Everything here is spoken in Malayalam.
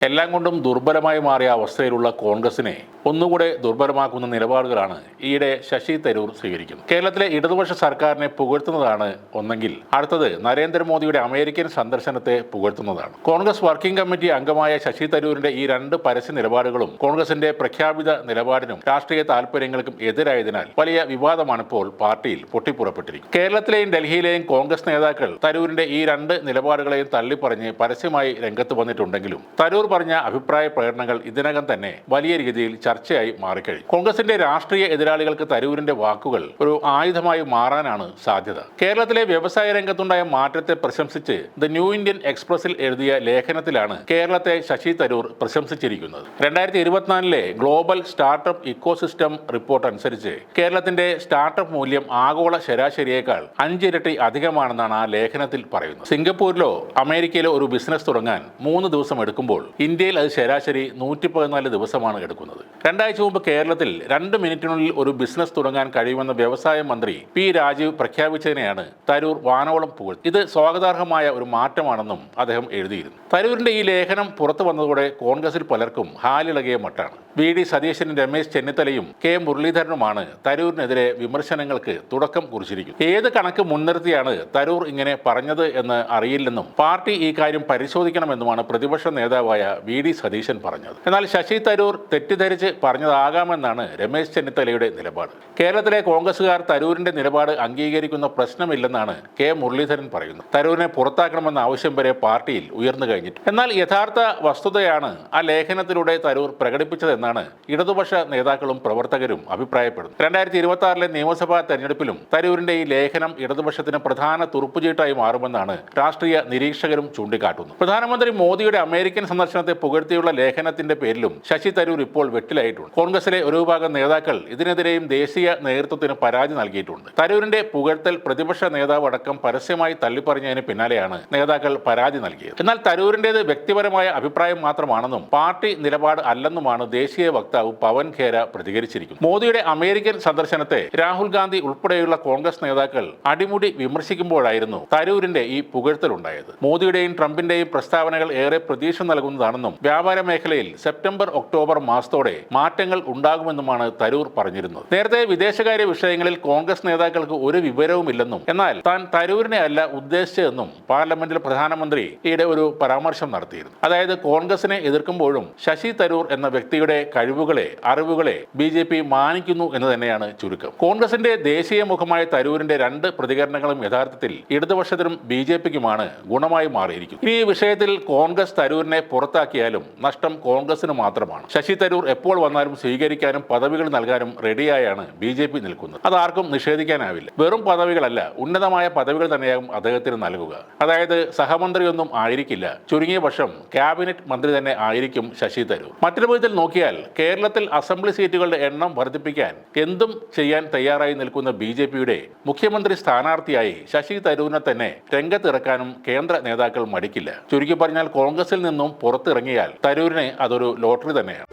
എല്ലാം കൊണ്ടും ദുർബലമായി മാറിയ അവസ്ഥയിലുള്ള കോൺഗ്രസിനെ ഒന്നുകൂടെ ദുർബലമാക്കുന്ന നിലപാടുകളാണ് ഈയിടെ ശശി തരൂർ സ്വീകരിക്കുന്നത്. കേരളത്തിലെ ഇടതുപക്ഷ സർക്കാരിനെ പുകഴ്ത്തുന്നതാണ് ഒന്നെങ്കിൽ അടുത്തത് നരേന്ദ്രമോദിയുടെ അമേരിക്കൻ സന്ദർശനത്തെ പുകഴ്ത്തുന്നതാണ്. കോൺഗ്രസ് വർക്കിംഗ് കമ്മിറ്റി അംഗമായ ശശി തരൂരിന്റെ ഈ രണ്ട് പരസ്യ നിലപാടുകളും കോൺഗ്രസിന്റെ പ്രഖ്യാപിത നിലപാടിനും രാഷ്ട്രീയ താൽപര്യങ്ങൾക്കും എതിരായതിനാൽ വലിയ വിവാദമാണ് ഇപ്പോൾ പാർട്ടിയിൽ പൊട്ടിപ്പുറപ്പെട്ടിരിക്കുന്നത്. കേരളത്തിലെയും ഡൽഹിയിലെയും കോൺഗ്രസ് നേതാക്കൾ തരൂരിന്റെ ഈ രണ്ട് നിലപാടുകളെയും തള്ളിപ്പറഞ്ഞ് പരസ്യമായി രംഗത്ത് വന്നിട്ടുണ്ടെങ്കിലും തരൂർ പറഞ്ഞ അഭിപ്രായ പ്രകടനങ്ങൾ ഇതിനകം തന്നെ വലിയ രീതിയിൽ ചർച്ചയായി മാറിക്കഴിഞ്ഞു. കോൺഗ്രസിന്റെ രാഷ്ട്രീയ എതിരാളികൾക്ക് തരൂരിന്റെ വാക്കുകൾ ഒരു ആയുധമായി മാറാനാണ് സാധ്യത. കേരളത്തിലെ വ്യവസായ രംഗത്തുണ്ടായ മാറ്റത്തെ പ്രശംസിച്ച് ദ ന്യൂ ഇന്ത്യൻ എക്സ്പ്രസിൽ എഴുതിയ ലേഖനത്തിലാണ് കേരളത്തെ ശശി തരൂർ പ്രശംസിച്ചിരിക്കുന്നത്. 2024 ഗ്ലോബൽ സ്റ്റാർട്ടപ്പ് ഇക്കോസിസ്റ്റം റിപ്പോർട്ട് അനുസരിച്ച് കേരളത്തിന്റെ സ്റ്റാർട്ടപ്പ് മൂല്യം ആഗോള ശരാശരിയേക്കാൾ 5 ഇരട്ടി അധികമാണെന്നാണ് ആ ലേഖനത്തിൽ പറയുന്നത്. സിംഗപ്പൂരിലോ അമേരിക്കയിലോ ഒരു ബിസിനസ് തുടങ്ങാൻ 3 ദിവസം എടുക്കുമ്പോൾ ഇന്ത്യയിൽ അത് ശരാശരി 114 ദിവസമാണ് എടുക്കുന്നത്. 2 ആഴ്ച മുമ്പ് കേരളത്തിൽ 2 മിനിറ്റിനുള്ളിൽ ഒരു ബിസിനസ് തുടങ്ങാൻ കഴിയുമെന്ന് വ്യവസായ മന്ത്രി പി രാജീവ് പ്രഖ്യാപിച്ചതിനെയാണ് തരൂർ വാനോളം പുകഴ്ത്തി. ഇത് സ്വാഗതാർഹമായ ഒരു മാറ്റമാണെന്നും അദ്ദേഹം എഴുതിയിരുന്നു. തരൂരിന്റെ ഈ ലേഖനം പുറത്തു വന്നതോടെ കോൺഗ്രസിൽ പലർക്കും ഹാലിളകിയ മട്ടാണ്. വി ഡി സതീശനും രമേശ് ചെന്നിത്തലയും കെ മുരളീധരനുമാണ് തരൂരിനെതിരെ വിമർശനങ്ങൾക്ക് തുടക്കം കുറിച്ചിരിക്കുന്നത്. ഏത് കണക്ക് മുൻനിർത്തിയാണ് തരൂർ ഇങ്ങനെ പറഞ്ഞത് എന്ന് അറിയില്ലെന്നും പാർട്ടി ഈ കാര്യം പരിശോധിക്കണമെന്നുമാണ് പ്രതിപക്ഷ നേതാവായ വി ഡി സതീശൻ പറഞ്ഞത്. എന്നാൽ ശശി തരൂർ തെറ്റിദ്ധരിച്ച് പറഞ്ഞതാകാമെന്നാണ് രമേശ് ചെന്നിത്തലയുടെ നിലപാട്. കേരളത്തിലെ കോൺഗ്രസുകാർ തരൂരിന്റെ നിലപാട് അംഗീകരിക്കുന്ന പ്രശ്നമില്ലെന്നാണ് കെ മുരളീധരൻ പറയുന്നത്. തരൂരിനെ പുറത്താക്കണമെന്ന ആവശ്യം വരെ പാർട്ടിയിൽ ഉയർന്നു കഴിഞ്ഞിട്ട്. എന്നാൽ യഥാർത്ഥ വസ്തുതയാണ് ആ ലേഖനത്തിലൂടെ തരൂർ പ്രകടിപ്പിച്ചതെന്നാണ് ഇടതുപക്ഷ നേതാക്കളും പ്രവർത്തകരും അഭിപ്രായപ്പെടുന്നു. 2026 നിയമസഭാ തെരഞ്ഞെടുപ്പിലും തരൂരിന്റെ ഈ ലേഖനം ഇടതുപക്ഷത്തിന് പ്രധാന തുറുപ്പുചീട്ടായി മാറുമെന്നാണ് രാഷ്ട്രീയ നിരീക്ഷകരും ചൂണ്ടിക്കാട്ടുന്നത്. പ്രധാനമന്ത്രി മോദിയുടെ അമേരിക്കൻ സന്ദർശനത്തെ പുകഴ്ത്തിയുള്ള ലേഖനത്തിന്റെ പേരിലും ശശി തരൂർ ഇപ്പോൾ വെട്ടിലായിട്ടുണ്ട്. കോൺഗ്രസിലെ ഒരു വിഭാഗം നേതാക്കൾ ഇതിനെതിരെയും ദേശീയ നേതൃത്വത്തിന് പരാതി നൽകിയിട്ടുണ്ട്. തരൂരിന്റെ പുകഴ്ത്തൽ പ്രതിപക്ഷ നേതാവ് അടക്കം പരസ്യമായി തള്ളിപ്പറഞ്ഞതിന് പിന്നാലെയാണ് നേതാക്കൾ പരാതി നൽകിയത്. എന്നാൽ തരൂരിന്റേത് വ്യക്തിപരമായ അഭിപ്രായം മാത്രമാണെന്നും പാർട്ടി നിലപാട് അല്ലെന്നുമാണ് ദേശീയ വക്താവ് പവൻ ഖേര പ്രതികരിച്ചിരിക്കുന്നത്. മോദിയുടെ അമേരിക്കൻ സന്ദർശനത്തെ രാഹുൽ ഗാന്ധി ഉൾപ്പെടെയുള്ള കോൺഗ്രസ് നേതാക്കൾ അടിമുടി വിമർശിക്കുമ്പോഴായിരുന്നു തരൂരിന്റെ ഈ പുകഴ്ത്തലുണ്ടായത്. മോദിയുടെയും ട്രംപിന്റെയും പ്രസ്താവനകൾ ഏറെ പ്രതീക്ഷ നൽകുന്നതാണെന്നും വ്യാപാര മേഖലയിൽ സെപ്റ്റംബർ ഒക്ടോബർ മാസത്തോടെ മാറ്റങ്ങൾ ഉണ്ടാകുമെന്നുമാണ് തരൂർ പറഞ്ഞിരുന്നത്. നേരത്തെ വിദേശകാര്യ വിഷയങ്ങളിൽ കോൺഗ്രസ് നേതാക്കൾക്ക് ഒരു വിവരവുമില്ലെന്നും എന്നാൽ താൻ തരൂരിനെ അല്ല ഉദ്ദേശിച്ചതെന്നും പാർലമെന്റിൽ പ്രധാനമന്ത്രി ഈയിടെ ഒരു പരാമർശം നടത്തിയിരുന്നു. അതായത് കോൺഗ്രസിനെ എതിർക്കുമ്പോഴും ശശി തരൂർ എന്ന വ്യക്തിയുടെ കഴിവുകളെ അറിവുകളെ BJP മാനിക്കുന്നു എന്ന് തന്നെയാണ് ചുരുക്കം. കോൺഗ്രസിന്റെ ദേശീയ മുഖമായ തരൂരിന്റെ രണ്ട് പ്രതികരണങ്ങളും യഥാർത്ഥത്തിൽ ഇടതുപക്ഷത്തിനും BJPക്കുമാണ് ഗുണമായി മാറിയിരിക്കുന്നത്. ഈ വിഷയത്തിൽ കോൺഗ്രസ് തരൂരിനെ പുറത്താക്കിയാലും നഷ്ടം കോൺഗ്രസിന് മാത്രമാണ്. ശശി തരൂർ എപ്പോൾ വന്നാലും സ്വീകരിക്കാനും പദവികൾ നൽകാനും റെഡിയായാണ് BJP നിൽക്കുന്നത്. അതാർക്കും നിഷേധിക്കാനാവില്ല. വെറും പദവികളല്ല, ഉന്നതമായ പദവികൾ തന്നെയാകും അദ്ദേഹത്തിന് നൽകുക. അതായത് സഹമന്ത്രിയൊന്നും ആയിരിക്കില്ല, ചുരുങ്ങിയ പക്ഷം ക്യാബിനറ്റ് മന്ത്രി തന്നെ ആയിരിക്കും ശശി തരൂർ. മറ്റൊരു വിധത്തിൽ നോക്കിയാൽ കേരളത്തിൽ അസംബ്ലി സീറ്റുകളുടെ എണ്ണം വർദ്ധിപ്പിക്കാൻ എന്തും ചെയ്യാൻ തയ്യാറായി നിൽക്കുന്ന BJPയുടെ മുഖ്യമന്ത്രി സ്ഥാനാർത്ഥിയായി ശശി തരൂരിനെ തന്നെ രംഗത്തിറക്കാനും കേന്ദ്ര നേതാക്കൾ മടിക്കില്ല. ചുരുക്കി പറഞ്ഞാൽ കോൺഗ്രസിൽ നിന്നും പുറത്തിറങ്ങിയാൽ തരൂരിന് അതൊരു ലോട്ടറി തന്നെയാണ്.